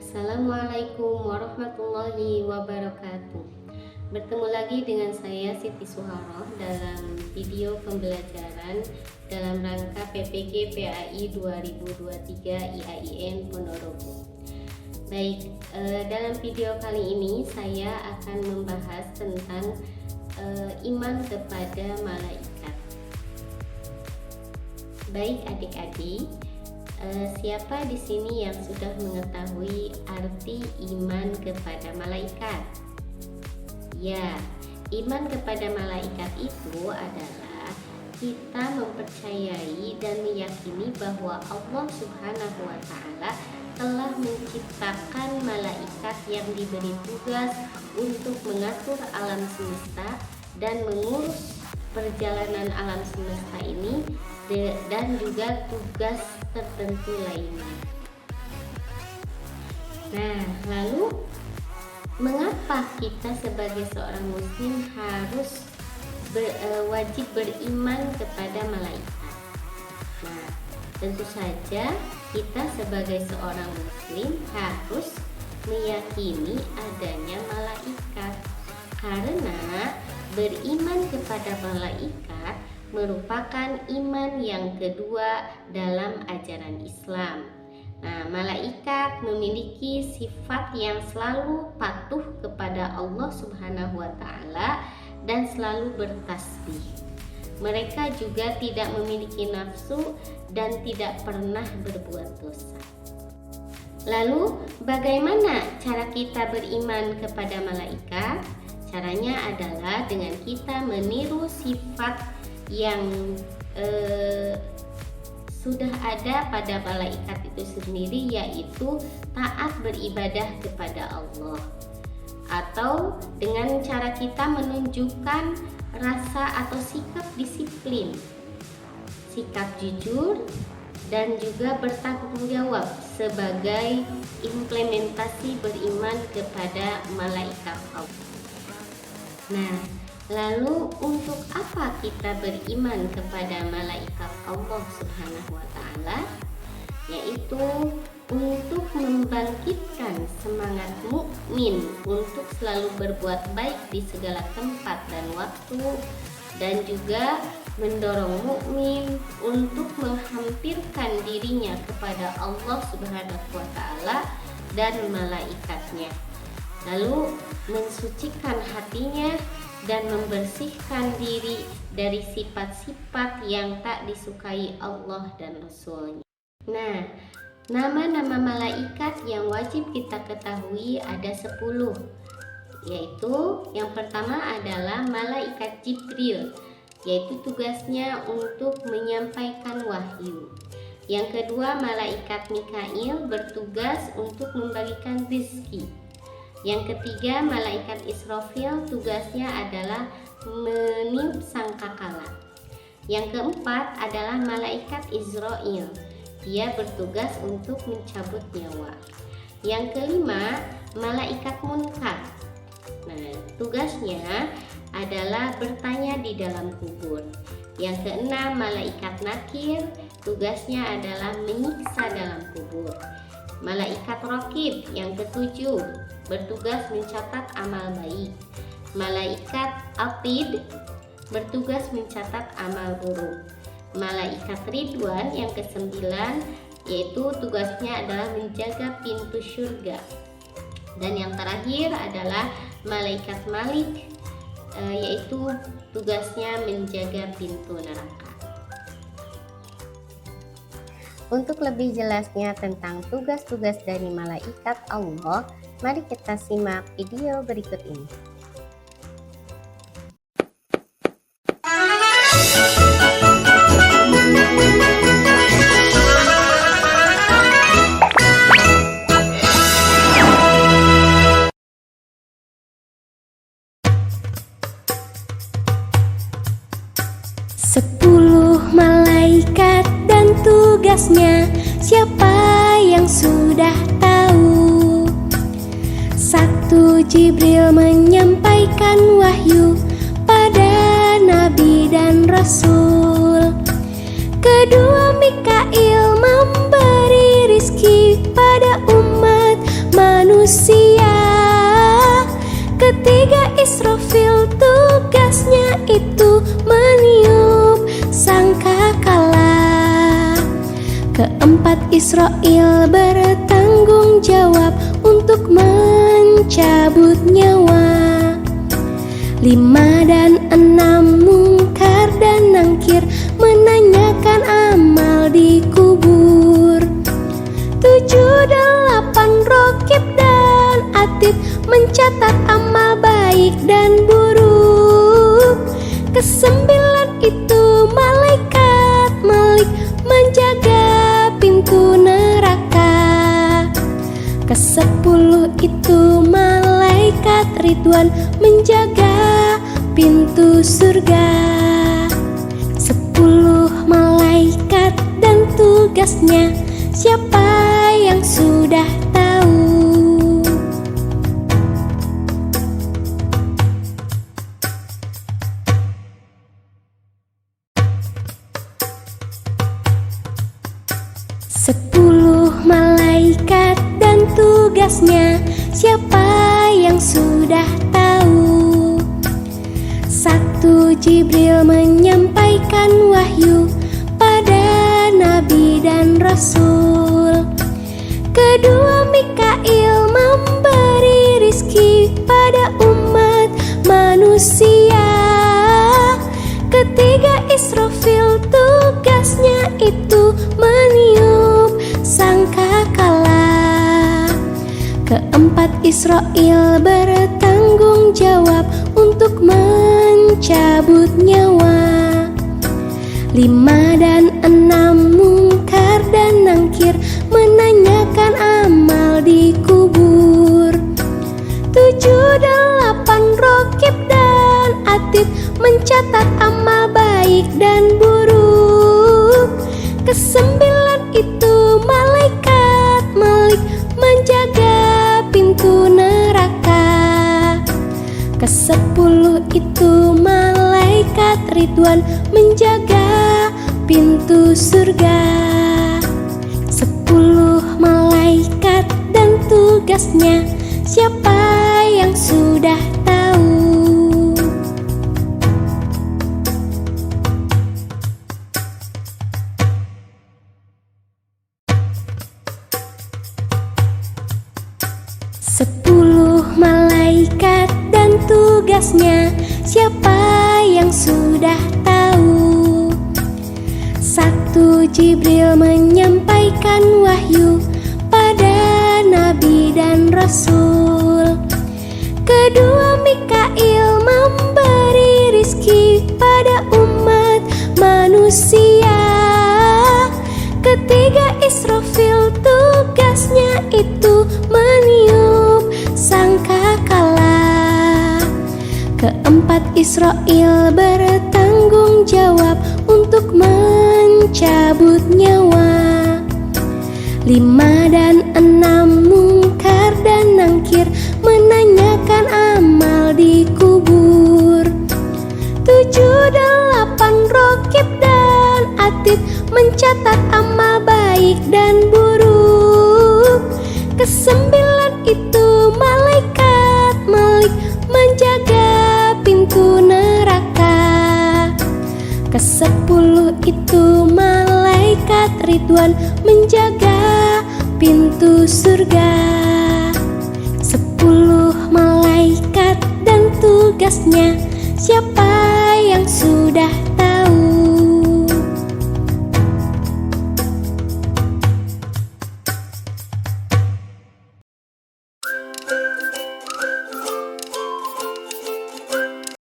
Assalamualaikum warahmatullahi wabarakatuh. Bertemu lagi dengan saya Siti Suharoh dalam video pembelajaran dalam rangka PPG PAI 2023 IAIN Ponorogo. Baik, dalam video kali ini saya akan membahas tentang iman kepada malaikat. Baik adik-adik, siapa di sini yang sudah mengetahui arti iman kepada malaikat? Ya, iman kepada malaikat itu adalah kita mempercayai dan meyakini bahwa Allah Subhanahu wa Ta'ala telah menciptakan malaikat yang diberi tugas untuk mengatur alam semesta dan mengurus perjalanan alam semesta ini dan juga tugas tertentu lainnya. Nah, lalu mengapa kita sebagai seorang muslim harus wajib beriman kepada malaikat? Nah, tentu saja kita sebagai seorang muslim harus meyakini adanya malaikat, karena beriman kepada malaikat merupakan iman yang kedua dalam ajaran Islam. Nah, malaikat memiliki sifat yang selalu patuh kepada Allah Subhanahu wa Ta'ala dan selalu bertasbih. Mereka juga tidak memiliki nafsu dan tidak pernah berbuat dosa. Lalu, bagaimana cara kita beriman kepada malaikat? Caranya adalah dengan kita meniru sifat yang sudah ada pada malaikat itu sendiri, yaitu taat beribadah kepada Allah, atau dengan cara kita menunjukkan rasa atau sikap disiplin, sikap jujur, dan juga bertanggung jawab sebagai implementasi beriman kepada malaikat Allah. Nah, lalu untuk apa kita beriman kepada malaikat Allah Subhanahu wa Ta'ala? Yaitu untuk membangkitkan semangat mukmin untuk selalu berbuat baik di segala tempat dan waktu, dan juga mendorong mukmin untuk menghampirkan dirinya kepada Allah Subhanahu wa Ta'ala dan malaikatnya, lalu mensucikan hatinya dan membersihkan diri dari sifat-sifat yang tak disukai Allah dan Rasul-Nya. Nah, nama-nama malaikat yang wajib kita ketahui ada 10, yaitu yang pertama adalah malaikat Jibril, yaitu tugasnya untuk menyampaikan wahyu. Yang kedua, malaikat Mikail bertugas untuk membagikan rezeki. Yang ketiga, malaikat Israfil tugasnya adalah meniup sangkakala. Yang keempat adalah malaikat Israil, dia bertugas untuk mencabut nyawa. Yang kelima, malaikat Munkar. Nah, tugasnya adalah bertanya di dalam kubur. Yang keenam, malaikat Nakir, tugasnya adalah menyiksa dalam kubur. Malaikat Raqib yang ketujuh bertugas mencatat amal baik. Malaikat Atid bertugas mencatat amal buruk. Malaikat Ridwan yang kesembilan, yaitu tugasnya adalah menjaga pintu surga. Dan yang terakhir adalah malaikat Malik, yaitu tugasnya menjaga pintu neraka. Untuk lebih jelasnya tentang tugas-tugas dari malaikat Allah, mari kita simak video berikut ini. Sepuluh malaikat dan tugasnya, siapa yang sudah tahu? Satu, Jibril menyampaikan wahyu pada nabi dan rasul. Kedua, Mikail memberi rizki pada umat manusia. Ketiga Israfil tugasnya itu meniup sangkakala. Keempat Israel bertanggung jawab untuk mencabut nyawa. 5 dan 6 mungkar dan nangkir menanyakan amal di kubur. 7, 8 rokib dan atid mencatat amal baik dan buruk. 9 itu malaikat Malik menjaga pintu neraka. 10 itu malaikat Ridwan menjaga pintu surga. 10 malaikat dan tugasnya, siapa yang sudah tahu? Sepuluh malaikat dan tugasnya, siapa yang sudah tahu? 1 Jibril menyampaikan wahyu pada nabi dan rasul. 2 Mikail memberi rizki pada umat manusia. 3 Israfil tugasnya itu meniup sangkakala. 4 Israel bertanggung jawab untuk mencabut nyawa. 5 dan 6 mungkar dan nangkir menanyakan amal di kubur. 7, 8 rokib dan atid mencatat amal baik dan buruk. 9 itu malaikat Malik menjaga pintu neraka. 10 itu malaikat Ridwan menjaga pintu surga. 10 malaikat dan tugasnya, siapa yang sudah tahu? Malaikat dan tugasnya, siapa yang sudah tahu? 1 Jibril menyampaikan wahyu pada nabi dan rasul. 2 Mikail memberi rizki pada umat manusia. 3 Israfil tugasnya itu meniup sangkakala. 4 Israel bertanggung jawab untuk mencabut nyawa. 5 dan 6 mungkar dan nangkir menanyakan amal di kubur. 7, 8 rokib dan atid mencatat amal baik dan buruk. 9 itu malaikat Malik menjaga pintu neraka. 10 itu malaikat Ridwan menjaga pintu surga. 10 malaikat dan tugasnya, siapa yang sudah